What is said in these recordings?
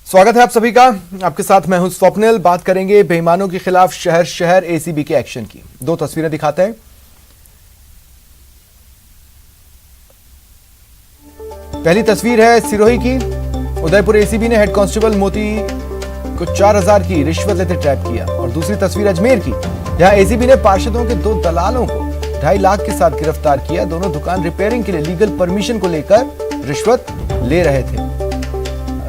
स्वागत है आप सभी का। आपके साथ मैं हूं स्वप्निल। बात करेंगे बेईमानों के खिलाफ शहर शहर एसीबी के एक्शन की। दो तस्वीरें दिखाते हैं। पहली तस्वीर है सिरोही की। उदयपुर एसीबी ने हेड कांस्टेबल मोती को 4000 की रिश्वत लेते ट्रैप किया। और दूसरी तस्वीर अजमेर की, जहां एसीबी ने पार्षदों के 2 दलालों को 2.5 लाख के साथ गिरफ्तार किया। दोनों दुकान रिपेयरिंग के लिए लीगल परमिशन को लेकर रिश्वत ले रहे थे।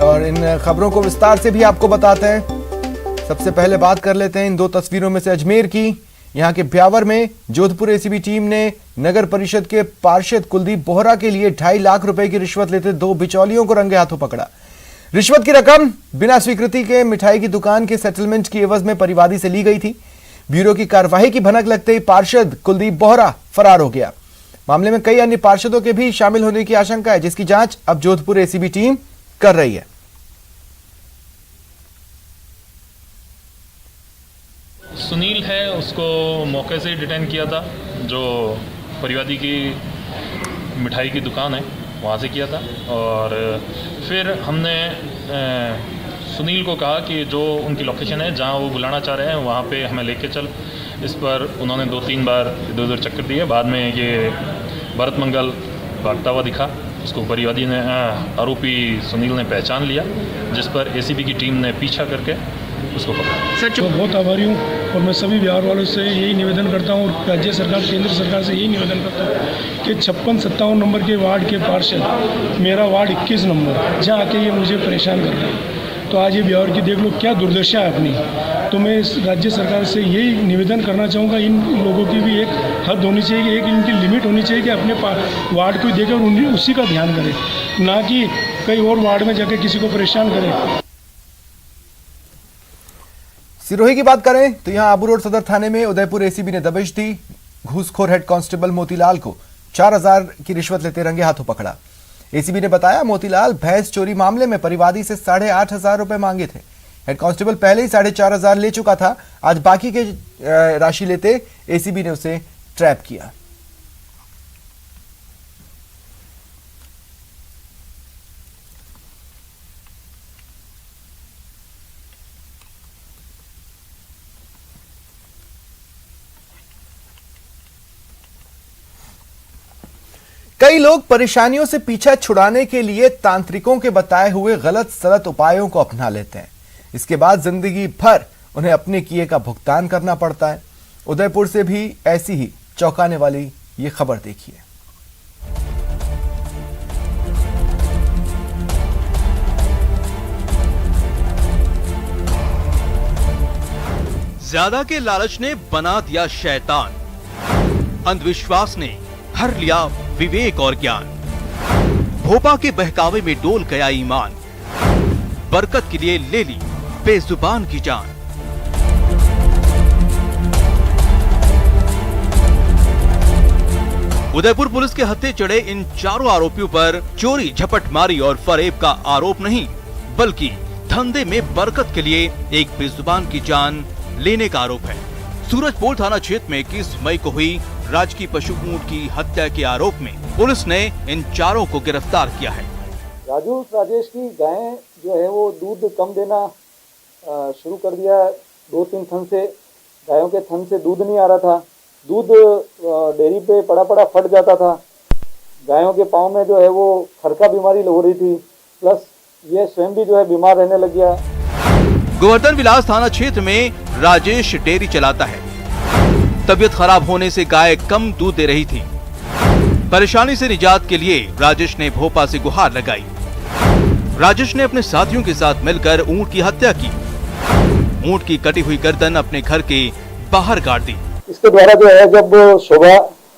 और इन खबरों को विस्तार से भी आपको बताते हैं। सबसे पहले बात कर लेते हैं इन 2 तस्वीरों में से अजमेर की। यहां के ब्यावर में जोधपुर एसीबी टीम ने नगर परिषद के पार्षद कुलदीप बोहरा के लिए 2.5 लाख रुपए की रिश्वत लेते 2 बिचौलियों को रंगे हाथों पकड़ा। रिश्वत की रकम बिना स्वीकृति के मिठाई की दुकान के सेटलमेंट की एवज में परिवादी से ली गई थी। ब्यूरो की कार्रवाई की भनक लगते ही पार्षद कुलदीप बोहरा फरार हो गया। मामले में कई अन्य पार्षदों के भी शामिल होने की आशंका है, जिसकी जांच अब जोधपुर एसीबी टीम कर रही है। सुनील है, उसको मौके से डिटेन किया था। जो परिवादी की मिठाई की दुकान है वहाँ से किया था। और फिर हमने सुनील को कहा कि जो उनकी लोकेशन है जहाँ वो बुलाना चाह रहे हैं वहाँ पे हमें लेके चल। इस पर उन्होंने 2-3 बार इधर उधर चक्कर दिए। बाद में ये भरत मंगल भागता हुआ दिखा। उसको परिवादी ने आरोपी सुनील ने पहचान लिया, जिस पर एसीबी की टीम ने पीछा करके उसको पकड़ा। सच तो बहुत आभारी हूँ और मैं सभी बिहार वालों से यही निवेदन करता हूँ और राज्य सरकार केंद्र सरकार से यही निवेदन करता हूँ कि 56-57 नंबर के वार्ड के पार्षद, मेरा वार्ड 21 नंबर, जहाँ आके ये मुझे परेशान कर रहे हैं। तो आज ये बिहार की देख लो क्या दुर्दशा है अपनी। तो मैं इस राज्य सरकार से यही निवेदन करना चाहूँगा, इन लोगों की भी एक हद होनी चाहिए, एक इनकी लिमिट होनी चाहिए कि अपने वार्ड को देखें और उसी का ध्यान करें, ना कि कई और वार्ड में जाकर किसी को परेशान करें। सिरोही की बात करें तो यहां आबू रोड सदर थाने में उदयपुर एसीबी ने दबिश दी। घूसखोर हेड कांस्टेबल मोतीलाल को 4000 की रिश्वत लेते रंगे हाथों पकड़ा। एसीबी ने बताया मोतीलाल भैंस चोरी मामले में परिवादी से 8500 रुपए मांगे थे। हेड कांस्टेबल पहले ही 4500 ले चुका था। आज बाकी के राशि लेते एसीबी ने उसे ट्रैप किया। कई लोग परेशानियों से पीछा छुड़ाने के लिए तांत्रिकों के बताए हुए गलत सलत उपायों को अपना लेते हैं। इसके बाद जिंदगी भर उन्हें अपने किए का भुगतान करना पड़ता है। उदयपुर से भी ऐसी ही चौंकाने वाली ये खबर देखिए। ज्यादा के लालच ने बना दिया शैतान, अंधविश्वास ने हर लिया विवेक और ज्ञान। भोपा के बहकावे में डोल गया ईमान, बरकत के लिए ले ली बेजुबान की जान। उदयपुर पुलिस के हत्थे चढ़े इन चारों आरोपियों पर चोरी, झपटमारी और फरेब का आरोप नहीं, बल्कि धंधे में बरकत के लिए एक बेजुबान की जान लेने का आरोप है। सूरजपोल थाना क्षेत्र में 21 मई को हुई राजकीय पशु ऊंट की हत्या के आरोप में पुलिस ने इन चारों को गिरफ्तार किया है। राजेश की गायें जो है वो दूध कम देना शुरू कर दिया। 2-3 थन से गायों के थन से दूध नहीं आ रहा था। दूध डेयरी पे पड़ा फट जाता था। गायों के पाँव में जो है वो खरका बीमारी हो रही थी, प्लस ये स्वयं भी जो है बीमार रहने लग गया। गोवर्धन विलास थाना क्षेत्र में राजेश डेयरी चलाता है। तबीयत खराब होने से गाय कम दूध दे रही थी। परेशानी से निजात के लिए राजेश ने भोपा से गुहार लगाई। राजेश ने अपने साथियों के साथ मिलकर ऊंट की हत्या की। ऊंट की कटी हुई गर्दन अपने घर के बाहर गाड़ दी। इसके द्वारा जो है जब शोभा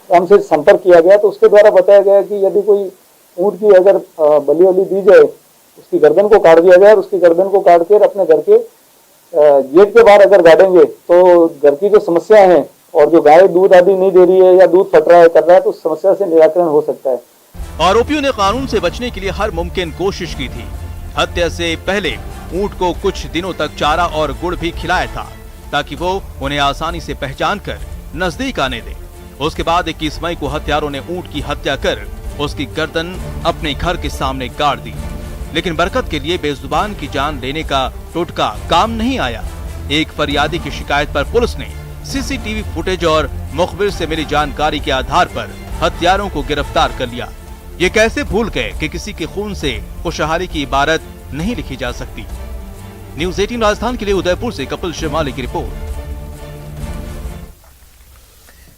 हमसे संपर्क किया गया तो उसके द्वारा बताया गया कि यदि कोई ऊंट की अगर बलि दी जाए, उसकी गर्दन को काट दिया जाए और उसकी गर्दन को काट कर अपने घर के गेट के बाहर अगर गाड़ेंगे तो घर की जो समस्या है और जो गाय दूध आदि नहीं दे रही है या दूध फट रहा है कर रहा है तो उस समस्या से निराकरण हो सकता है। आरोपियों ने कानून से बचने के लिए हर मुमकिन कोशिश की थी। हत्या से पहले ऊंट को कुछ दिनों तक चारा और गुड़ भी खिलाया था ताकि वो उन्हें आसानी से पहचान कर नजदीक आने दे। उसके बाद 21 मई को हत्यारों ने ऊंट की हत्या कर उसकी गर्दन अपने घर के सामने गाड़ दी। लेकिन बरकत के लिए बेजुबान की जान लेने का टोटका काम नहीं आया। एक फरियादी की शिकायत पर पुलिस ने सीसीटीवी फुटेज और मुखबिर से मिली जानकारी के आधार पर हत्यारों को गिरफ्तार कर लिया। ये कैसे भूल गए कि किसी के खून से खुशहाली की इबारत नहीं लिखी जा सकती। न्यूज़ 18 राजस्थान के लिए उदयपुर से कपिल शिमाली की रिपोर्ट।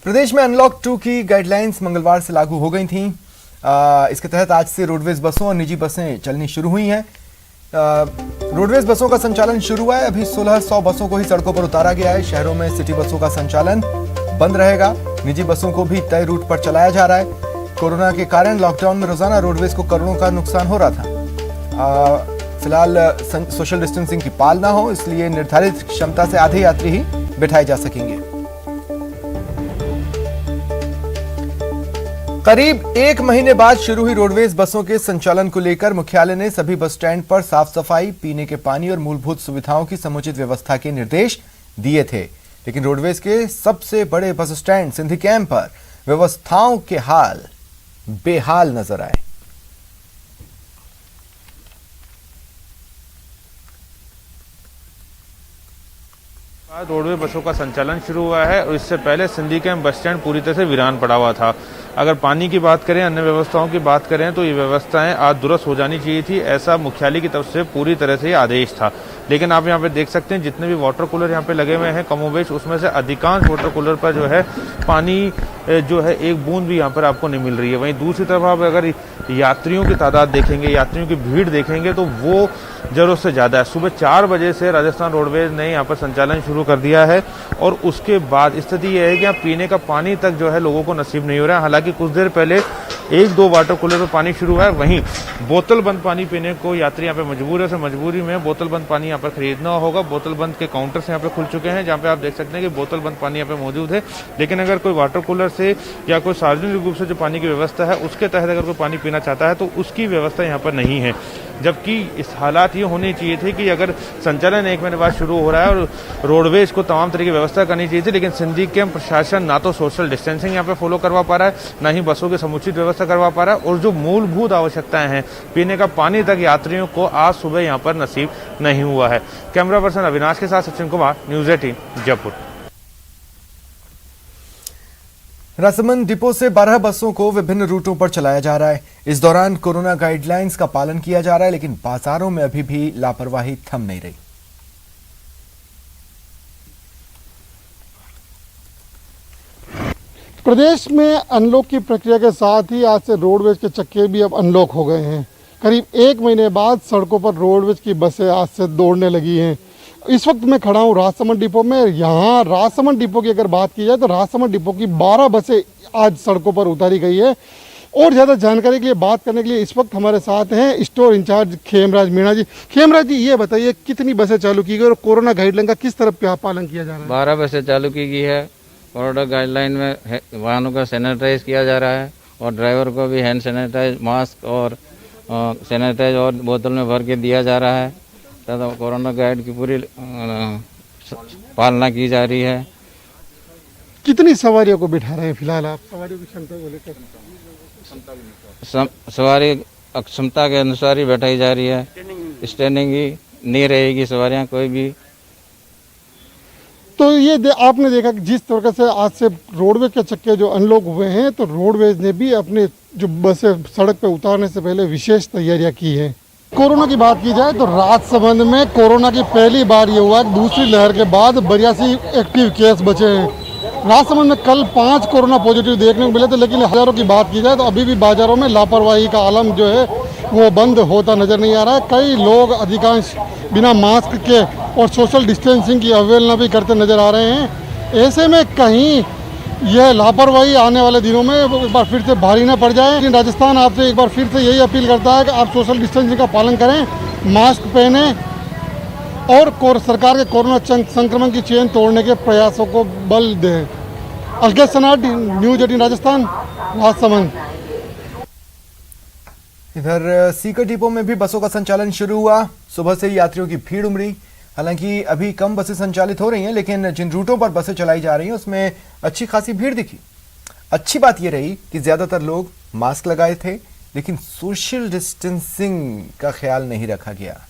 प्रदेश में अनलॉक 2 की गाइडलाइंस मंगलवार से लागू हो गई थीं। इसके तहत आज से रोडवेज बसों और निजी बसें चलनी शुरू हुई हैं। रोडवेज बसों का संचालन शुरू हुआ है। अभी 1600 बसों को ही सड़कों पर उतारा गया है। शहरों में सिटी बसों का संचालन बंद रहेगा। निजी बसों को भी तय रूट पर चलाया जा रहा है। कोरोना के कारण लॉकडाउन में रोजाना रोडवेज को करोड़ों का नुकसान हो रहा था। फिलहाल सोशल डिस्टेंसिंग की पालना हो, इसलिए निर्धारित क्षमता से आधे यात्री ही बिठाए जा सकेंगे। करीब 1 महीने बाद शुरू हुई रोडवेज बसों के संचालन को लेकर मुख्यालय ने सभी बस स्टैंड पर साफ सफाई, पीने के पानी और मूलभूत सुविधाओं की समुचित व्यवस्था के निर्देश दिए थे। लेकिन रोडवेज के सबसे बड़े बस स्टैंड सिंधी कैंप पर व्यवस्थाओं के हाल बेहाल नजर आए। रोडवे बसों का संचालन शुरू हुआ है और इससे पहले सिंधी कैंप बस स्टैंड पूरी तरह से वीरान पड़ा हुआ था। अगर पानी की बात करें, अन्य व्यवस्थाओं की बात करें तो ये व्यवस्थाएं आज दुरुस्त हो जानी चाहिए थी, ऐसा मुख्यालय की तरफ से पूरी तरह से आदेश था। लेकिन आप यहाँ पे देख सकते हैं जितने भी वाटर कूलर यहाँ पे लगे हुए हैं कमोबेश, उसमें से अधिकांश वाटर कूलर पर जो है पानी जो है एक बूंद भी यहाँ पर आपको नहीं मिल रही है। वहीं दूसरी तरफ आप अगर यात्रियों की तादाद देखेंगे, यात्रियों की भीड़ देखेंगे तो वो जरूरत से ज्यादा है। सुबह 4 बजे से राजस्थान रोडवेज ने यहाँ पर संचालन शुरू कर दिया है और उसके बाद स्थिति यह है कि यहाँ पीने का पानी तक जो है लोगों को नसीब नहीं हो रहा है। हालांकि कुछ देर पहले 1-2 वाटर कूलर में पानी शुरू हुआ है। वहीं बोतल बंद पानी पीने को यात्री यहाँ पे मजबूर है, तो मजबूरी में बोतल बंद पानी यहाँ पर खरीदना होगा। बोतल बंद के काउंटर्स यहाँ पे खुल चुके हैं जहाँ पे आप देख सकते हैं कि बोतल बंद पानी यहाँ पे मौजूद है। लेकिन अगर कोई वाटर कूलर से या कोई सार्वजनिक रूप से जो पानी की व्यवस्था है उसके तहत अगर कोई पानी पीना चाहता है तो उसकी व्यवस्था यहाँ पर नहीं है। जबकि इस हालात ये होनी चाहिए थी कि अगर संचालन 1 महीने बाद शुरू हो रहा है और रोडवेज को तमाम तरह की व्यवस्था करनी चाहिए थी, लेकिन सिंधी कैंप प्रशासन ना तो सोशल डिस्टेंसिंग यहाँ पे फॉलो करवा पा रहा है, ना ही बसों की समुचित व्यवस्था करवा पा रहा है और जो मूलभूत आवश्यकताएं हैं पीने का पानी तक यात्रियों को आज सुबह यहाँ पर नसीब नहीं हुआ है। कैमरा पर्सन अविनाश के साथ सचिन कुमार, न्यूज़ 18 जयपुर। राजसमंद डिपो से 12 बसों को विभिन्न रूटों पर चलाया जा रहा है। इस दौरान कोरोना गाइडलाइंस का पालन किया जा रहा है, लेकिन बाजारों में अभी भी लापरवाही थम नहीं रही। प्रदेश में अनलॉक की प्रक्रिया के साथ ही आज से रोडवेज के चक्के भी अब अनलॉक हो गए हैं। करीब 1 महीने बाद सड़कों पर रोडवेज की बसें आज से दौड़ने लगी हैं। इस वक्त मैं खड़ा हूँ राजसमंद डिपो में। यहाँ राजसमंद डिपो की अगर बात की जाए तो राजसमंद डिपो की 12 बसें आज सड़कों पर उतारी गई है। और ज़्यादा जानकारी के लिए बात करने के लिए इस वक्त हमारे साथ हैं स्टोर इंचार्ज खेमराज मीणा जी। खेमराज जी, ये बताइए कितनी बसें चालू की गई और कोरोना गाइडलाइन का किस तरह पालन किया जा रहा है? 12 बसें चालू की गई है। कोरोना गाइडलाइन में वाहनों का सैनिटाइज किया जा रहा है और ड्राइवर को भी हैंड सैनिटाइज, मास्क और सैनिटाइज और बोतल में भर के दिया जा रहा है तथा कोरोना गाइड की पूरी पालना की जा रही है। कितनी सवारियों को बिठा रहे हैं फिलहाल आप? सवारियों की क्षमता को लेकर सवारी क्षमता के अनुसार ही बैठाई जा रही है। स्टैंडिंग ही नहीं रहेगी सवारियां कोई भी। तो ये आपने देखा कि जिस तरह से आज से रोडवेज के चक्के जो अनलॉक हुए हैं तो रोडवेज ने भी अपने जो बसें सड़क पे उतारने से पहले विशेष तैयारियां की हैं। कोरोना की बात की जाए तो राजसमंद में कोरोना की पहली बार ये हुआ कि दूसरी लहर के बाद 82 एक्टिव केस बचे हैं। राजसमंद में कल 5 कोरोना पॉजिटिव देखने को मिले थे, लेकिन बाजारों की बात की जाए तो अभी भी बाजारों में लापरवाही का आलम जो है वो बंद होता नजर नहीं आ रहा है। कई लोग अधिकांश बिना मास्क के और सोशल डिस्टेंसिंग की अवहेलना भी करते नजर आ रहे हैं। ऐसे में कहीं यह लापरवाही आने वाले दिनों में एक बार फिर से भारी न पड़ जाए। लेकिन राजस्थान आपसे एक बार फिर से यही अपील करता है कि आप सोशल डिस्टेंसिंग का पालन करें, मास्क पहने और सरकार के कोरोना संक्रमण की चेन तोड़ने के प्रयासों को बल दें। अलकेश सनाट, न्यूज़ 18 राजस्थान, राजसमंद। इधर सीकर डिपो में भी बसों का संचालन शुरू हुआ। सुबह से ही यात्रियों की भीड़ उमड़ी। हालांकि अभी कम बसें संचालित हो रही हैं, लेकिन जिन रूटों पर बसें चलाई जा रही हैं उसमें अच्छी खासी भीड़ दिखी। अच्छी बात यह रही कि ज्यादातर लोग मास्क लगाए थे, लेकिन सोशल डिस्टेंसिंग का ख्याल नहीं रखा गया।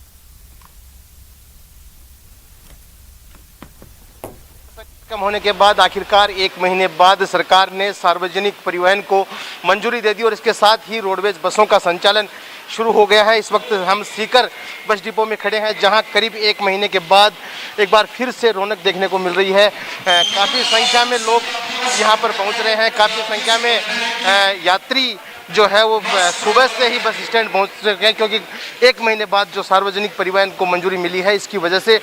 कम होने के बाद आखिरकार 1 महीने बाद सरकार ने सार्वजनिक परिवहन को मंजूरी दे दी और इसके साथ ही रोडवेज बसों का संचालन शुरू हो गया है। इस वक्त हम सीकर बस डिपो में खड़े हैं, जहां करीब 1 महीने के बाद एक बार फिर से रौनक देखने को मिल रही है। काफ़ी संख्या में लोग यहां पर पहुंच रहे हैं, काफ़ी संख्या में यात्री जो है वो सुबह से ही बस स्टैंड पहुंच रहे हैं, क्योंकि 1 महीने बाद जो सार्वजनिक परिवहन को मंजूरी मिली है, इसकी वजह से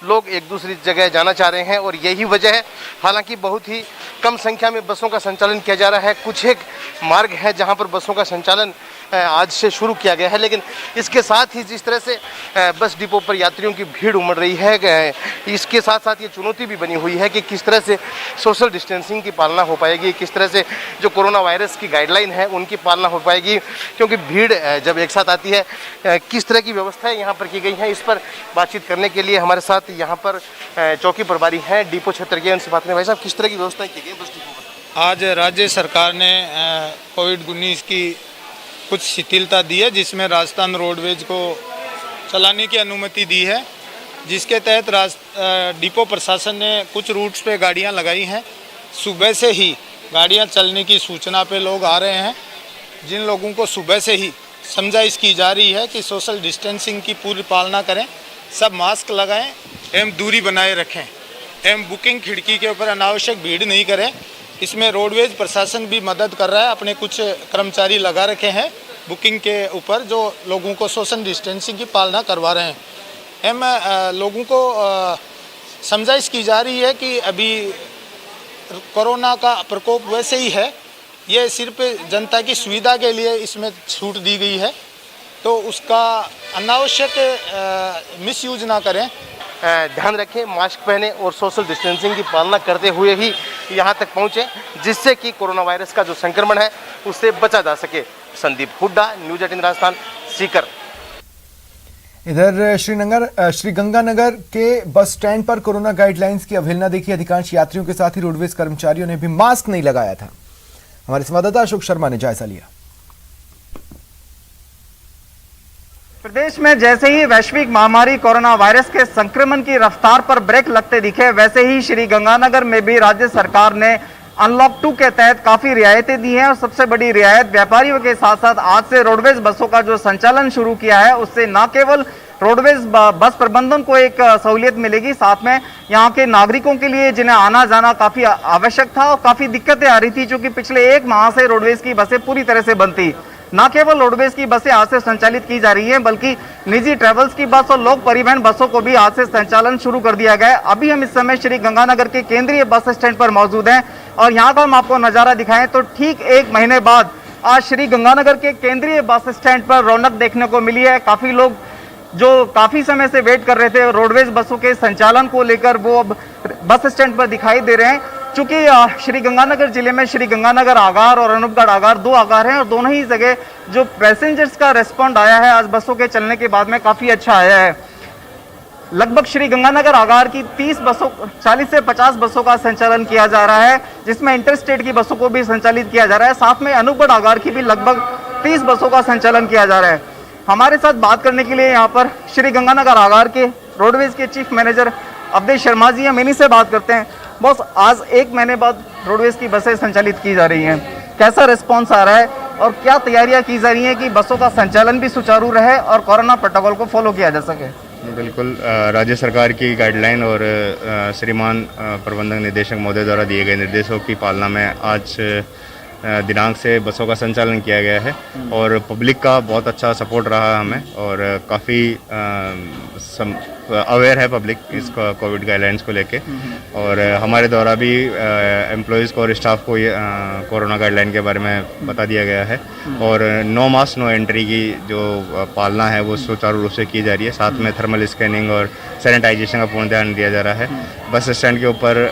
लोग एक दूसरी जगह जाना चाह रहे हैं और यही वजह है। हालांकि बहुत ही कम संख्या में बसों का संचालन किया जा रहा है। कुछ एक मार्ग है जहां पर बसों का संचालन आज से शुरू किया गया है, लेकिन इसके साथ ही जिस तरह से बस डिपो पर यात्रियों की भीड़ उमड़ रही है, इसके साथ साथ ये चुनौती भी बनी हुई है कि किस तरह से सोशल डिस्टेंसिंग की पालना हो पाएगी, किस तरह से जो कोरोना वायरस की गाइडलाइन है उनकी पालना हो पाएगी, क्योंकि भीड़ जब एक साथ आती है किस तरह की व्यवस्थाएं यहाँ पर की गई हैं। इस पर बातचीत करने के लिए हमारे साथ यहाँ पर चौकी प्रभारी हैं डिपो क्षेत्र के, उनसे बात करें। भाई साहब, किस तरह की व्यवस्थाएं की गई बस डिपो पर? आज राज्य सरकार ने कोविड-19 की कुछ शिथिलता दी है, जिसमें राजस्थान रोडवेज को चलाने की अनुमति दी है, जिसके तहत डिपो प्रशासन ने कुछ रूट्स पे गाड़ियां लगाई हैं। सुबह से ही गाड़ियां चलने की सूचना पे लोग आ रहे हैं। जिन लोगों को सुबह से ही समझाइश की जा रही है कि सोशल डिस्टेंसिंग की पूरी पालना करें, सब मास्क लगाएं एवं दूरी बनाए रखें एवं बुकिंग खिड़की के ऊपर अनावश्यक भीड़ नहीं करें। इसमें रोडवेज प्रशासन भी मदद कर रहा है, अपने कुछ कर्मचारी लगा रखे हैं बुकिंग के ऊपर, जो लोगों को सोशल डिस्टेंसिंग की पालना करवा रहे हैं। एवं लोगों को समझाइश की जा रही है कि अभी कोरोना का प्रकोप वैसे ही है, ये सिर्फ जनता की सुविधा के लिए इसमें छूट दी गई है, तो उसका अनावश्यक मिसयूज ना करें। ध्यान रखें, मास्क पहने और सोशल डिस्टेंसिंग की पालना करते हुए ही यहाँ तक पहुँचे, जिससे कि कोरोना वायरस का जो संक्रमण है उससे बचा जा सके। संदीप हुड्डा, न्यूज़ 18 राजस्थान, सीकर। इधर श्रीगंगानगर के बस स्टैंड पर कोरोना गाइडलाइंस की अवहेलना देखी। अधिकांश यात्रियों के साथ ही रोडवेज कर्मचारियों ने भी मास्क नहीं लगाया था। हमारे संवाददाता अशोक शर्मा ने जायजा लिया। प्रदेश में जैसे ही वैश्विक महामारी कोरोना वायरस के संक्रमण की रफ्तार पर ब्रेक लगते दिखे, वैसे ही श्रीगंगानगर में भी राज्य सरकार ने अनलॉक 2 के तहत काफी रियायतें दी हैं और सबसे बड़ी रियायत व्यापारियों के साथ साथ आज से रोडवेज बसों का जो संचालन शुरू किया है, उससे न केवल रोडवेज बस प्रबंधन को एक सहूलियत मिलेगी, साथ में यहाँ के नागरिकों के लिए जिन्हें आना जाना काफी आवश्यक था और काफी दिक्कतें आ रही थी, क्योंकि पिछले 1 माह से रोडवेज की बसें पूरी तरह से बंद थी। न केवल रोडवेज की बसें आज से संचालित की जा रही हैं, बल्कि निजी ट्रेवल्स की बस और लोक परिवहन बसों को भी आज से संचालन शुरू कर दिया गया है। अभी हम इस समय श्रीगंगानगर के केंद्रीय बस स्टैंड पर मौजूद हैं और यहाँ का हम आपको नजारा दिखाएं तो ठीक 1 महीने बाद आज श्रीगंगानगर के केंद्रीय बस स्टैंड पर रौनक देखने को मिली है। काफी लोग जो काफी समय से वेट कर रहे थे रोडवेज बसों के संचालन को लेकर, वो अब बस स्टैंड पर दिखाई दे रहे हैं। चूंकि श्रीगंगानगर जिले में श्रीगंगानगर आगार और अनूपगढ़ आगार 2 आगार हैं और दोनों ही जगह जो पैसेंजर्स का रेस्पॉन्ड आया है आज बसों के चलने के बाद में काफी अच्छा आया है। लगभग श्रीगंगानगर आगार की 40 से 50 बसों का संचालन किया जा रहा है, जिसमें इंटरस्टेट की बसों को भी संचालित किया जा रहा है। साथ में अनूपगढ़ आगार की भी लगभग 30 बसों का संचालन किया जा रहा है। हमारे साथ बात करने के लिए यहाँ पर श्रीगंगानगर आगार के रोडवेज के चीफ मैनेजर अवधेश शर्मा जी, हम इन्हीं से बात करते हैं। बस आज 1 महीने बाद रोडवेज की बसें संचालित की जा रही हैं, कैसा रिस्पॉन्स आ रहा है और क्या तैयारियां की जा रही हैं कि बसों का संचालन भी सुचारू रहे और कोरोना प्रोटोकॉल को फॉलो किया जा सके? बिल्कुल, राज्य सरकार की गाइडलाइन और श्रीमान प्रबंधक निदेशक महोदय द्वारा दिए गए निर्देशों की पालना में आज दिनांक से बसों का संचालन किया गया है और पब्लिक का बहुत अच्छा सपोर्ट रहा हमें और काफ़ी अवेयर है पब्लिक इस कोविड गाइडलाइंस को लेके और हमारे द्वारा भी एम्प्लॉयज़ को और स्टाफ को ये कोरोना गाइडलाइन के बारे में बता दिया गया है और नो मास्क नो एंट्री की जो पालना है वो सुचारू रूप से की जा रही है। साथ में थर्मल स्कैनिंग और सैनिटाइजेशन का पूर्ण ध्यान दिया जा रहा है। बस स्टैंड के ऊपर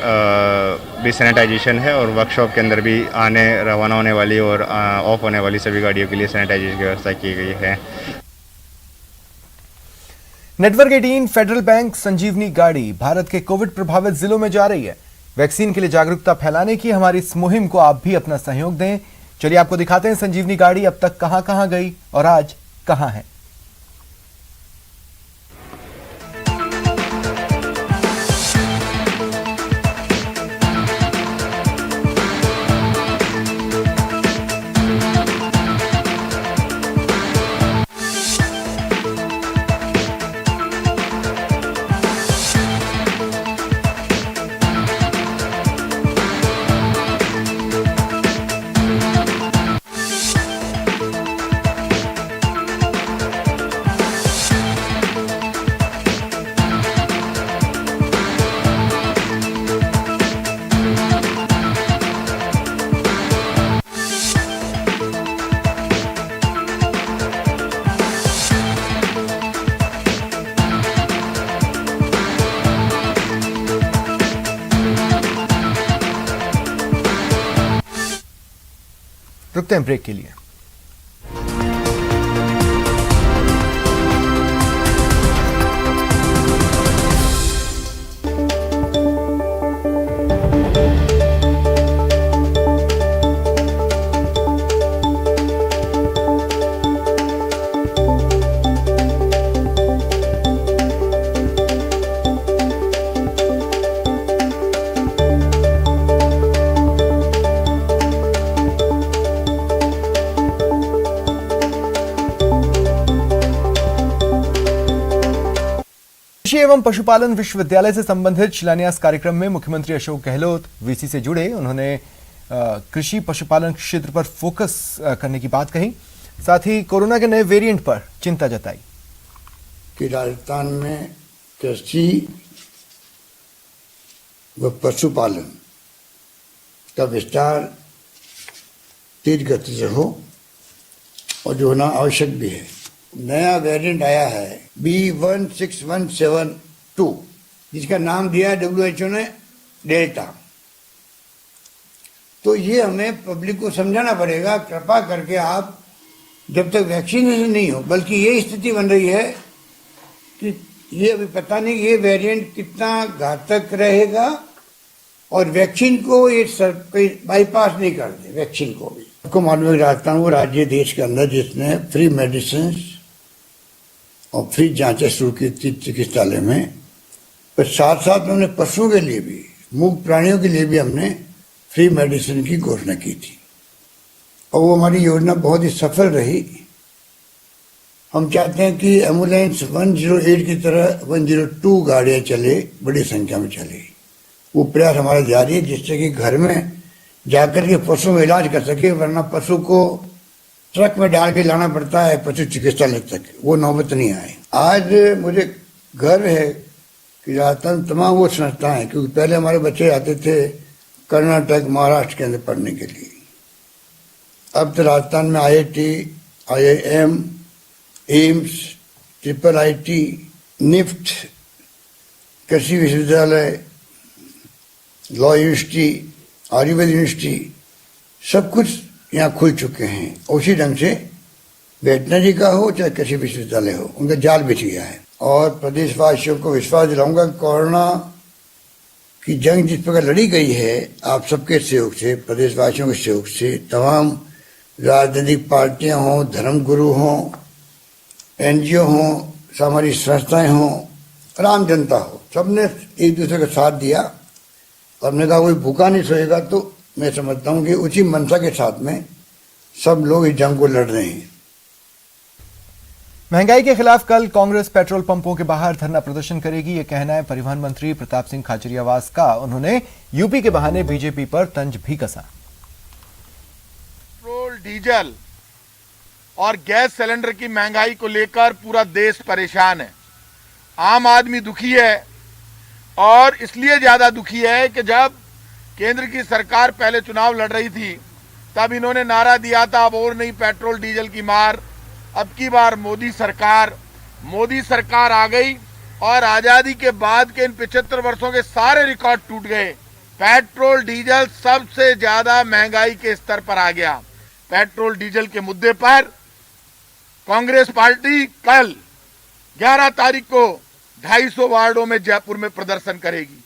भी सैनिटाइजेशन है और वर्कशॉप के अंदर भी आने रवाना होने वाली और ऑफ होने वाली सभी गाड़ियों के लिए सैनिटाइजेशन की व्यवस्था की गई है। नेटवर्क 18 फेडरल बैंक संजीवनी गाड़ी भारत के कोविड प्रभावित जिलों में जा रही है। वैक्सीन के लिए जागरूकता फैलाने की हमारी इस मुहिम को आप भी अपना सहयोग दें। चलिए आपको दिखाते हैं संजीवनी गाड़ी अब तक कहां कहां गई और आज कहां है। रुकते हैं ब्रेक के लिए। कृषि एवं पशुपालन विश्वविद्यालय से संबंधित शिलान्यास कार्यक्रम में मुख्यमंत्री अशोक गहलोत वीसी से जुड़े। उन्होंने कृषि पशुपालन क्षेत्र पर फोकस करने की बात कही, साथ ही कोरोना के नए वेरिएंट पर चिंता जताई कि राजस्थान में कृषि व पशुपालन का विस्तार तेज गति से हो और जो होना आवश्यक भी है। नया वेरिएंट आया है B16172, जिसका नाम दिया है WHO ने डेल्टा। तो ये हमें पब्लिक को समझाना पड़ेगा, कृपा करके आप जब तक वैक्सीनेशन नहीं हो, बल्कि ये स्थिति बन रही है कि ये अभी पता नहीं ये वेरिएंट कितना घातक रहेगा और वैक्सीन को ये बाईपास नहीं कर दे। वैक्सीन को भी आपको मालूम है राजस्थान वो राज्य देश के अंदर जिसने फ्री मेडिसिन और फ्री जांचें शुरू की थी चिकित्सालय में, पर साथ साथ हमने पशुओं के लिए भी, मूक प्राणियों के लिए भी हमने फ्री मेडिसिन की घोषणा की थी और वो हमारी योजना बहुत ही सफल रही। हम चाहते हैं कि एम्बुलेंस 108 की तरह 102 गाड़ियां चले, बड़ी संख्या में चले। वो प्रयास हमारा जारी है जिससे कि घर में जाकर के पशुओं का इलाज कर सके, वरना पशु को ट्रक में डाल के लाना पड़ता है पशु चिकित्सालय तक, वो नौबत नहीं आए। आज मुझे गर्व है कि राजस्थान तमाम वो संस्थाएं हैं, क्योंकि पहले हमारे बच्चे आते थे कर्नाटक महाराष्ट्र के अंदर पढ़ने के लिए, अब तो राजस्थान में IIT, IIM, AIIMS, IIIT, NIFT, कृषि विश्वविद्यालय, लॉ यूनिवर्सिटी, आयुर्वेद यूनिवर्सिटी, सब कुछ यहाँ खुल चुके हैं। उसी ढंग से वेटनरी का हो चाहे कृषि विश्वविद्यालय हो, उनका जाल बिछ गया है। और प्रदेशवासियों को विश्वास दिलाऊंगा कोरोना की जंग जिस प्रकार लड़ी गई है आप सबके सहयोग से, प्रदेशवासियों के सहयोग से, तमाम राजनीतिक पार्टियां हों, धर्मगुरु हों, NGO हों, सामाजिक संस्थाएं हों, आम जनता हो, सबने एक दूसरे का साथ दिया। हमने कहा कोई भूखा नहीं सोएगा, तो मैं समझता हूं कि उसी मंशा के साथ में सब लोग इस जंग को लड़ रहे हैं। महंगाई के खिलाफ कल कांग्रेस पेट्रोल पंपों के बाहर धरना प्रदर्शन करेगी, यह कहना है परिवहन मंत्री प्रताप सिंह खाचरियावास का। उन्होंने यूपी के बहाने बीजेपी पर तंज भी कसा। पेट्रोल, डीजल और गैस सिलेंडर की महंगाई को लेकर पूरा देश परेशान है। आम आदमी दुखी है और इसलिए ज्यादा दुखी है कि जब केंद्र की सरकार पहले चुनाव लड़ रही थी तब इन्होंने नारा दिया था अब और नहीं पेट्रोल डीजल की मार। अब की बार मोदी सरकार आ गई और आजादी के बाद के इन 75 वर्षों के सारे रिकॉर्ड टूट गए। पेट्रोल डीजल सबसे ज्यादा महंगाई के स्तर पर आ गया। पेट्रोल डीजल के मुद्दे पर कांग्रेस पार्टी कल 11 तारीख को 250 वार्डों में जयपुर में प्रदर्शन करेगी।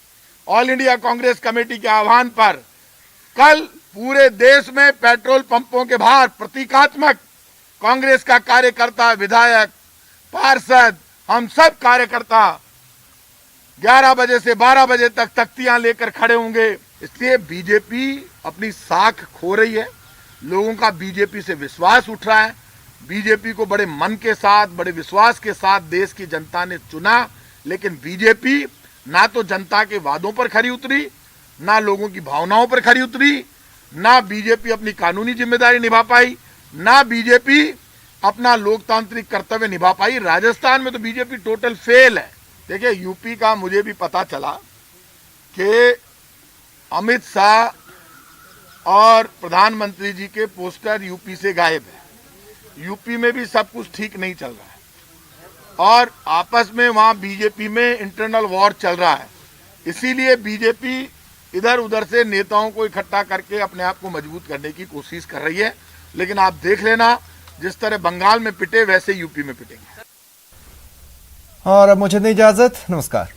ऑल इंडिया कांग्रेस कमेटी के आह्वान पर कल पूरे देश में पेट्रोल पंपों के बाहर प्रतीकात्मक कांग्रेस का कार्यकर्ता, विधायक, पार्षद, हम सब कार्यकर्ता 11 बजे से 12 बजे तक तख्तियां लेकर खड़े होंगे। इसलिए बीजेपी अपनी साख खो रही है, लोगों का बीजेपी से विश्वास उठ रहा है। बीजेपी को बड़े मन के साथ, बड़े विश्वास के साथ देश की जनता ने चुना, लेकिन बीजेपी ना तो जनता के वादों पर खरी उतरी, ना लोगों की भावनाओं पर खरी उतरी, ना बीजेपी अपनी कानूनी जिम्मेदारी निभा पाई, ना बीजेपी अपना लोकतांत्रिक कर्तव्य निभा पाई। राजस्थान में तो बीजेपी टोटल फेल है। देखिए, यूपी का मुझे भी पता चला कि अमित शाह और प्रधानमंत्री जी के पोस्टर यूपी से गायब है। यूपी में भी सब कुछ ठीक नहीं चल रहा है और आपस में वहां बीजेपी में इंटरनल वॉर चल रहा है। इसीलिए बीजेपी इधर उधर से नेताओं को इकट्ठा करके अपने आप को मजबूत करने की कोशिश कर रही है। लेकिन आप देख लेना, जिस तरह बंगाल में पिटे वैसे यूपी में पिटेंगे। और अब मुझे दे इजाजत, नमस्कार।